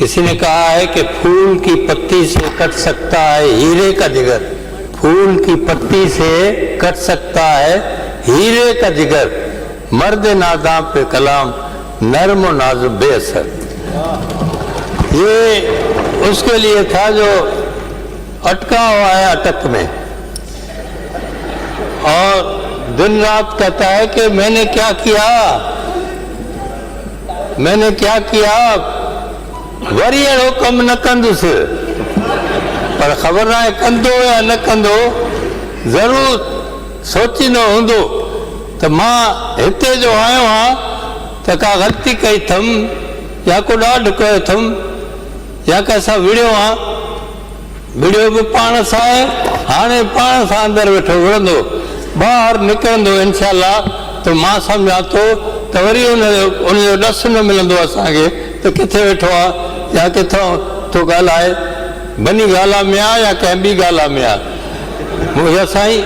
किसी ने कहा है कि फूल की पत्ती से कट सकता है हीरे का जिगर, फूल की पत्ती से कट सकता है हीरे का जिगर, मर्द नादा पे कलाम नर्म नाजुक बेअसर। ये उसके लिए था जो अटका हुआ है अटक में और दिन रात कहता है कि मैंने क्या किया, मैंने क्या किया, वरी अहिड़ो कमु न कंदुसि, पर ख़बर न आहे कंदो या न कंदो, ज़रूरु सोचींदो हूंदो त मां हिते जो आयो आहियां त का ग़लती कई अथमि या को ॾाढ कयो अथमि या कंहिंसां विड़ियो आहियां, विड़ियो बि पाण सां आहे, हाणे पाण सां अंदरि वेठो विढ़ंदो, ॿाहिरि निकिरंदो इनशाला त मां सम्झां थो त वरी उनजो ॾस न मिलंदो असांखे त किथे वेठो आहे या किथां थो ॻाल्हाए, बनी ॻाल्हि में आहे या कंहिं ॿी ॻाल्हि में आहे। मुंहिंजा साईं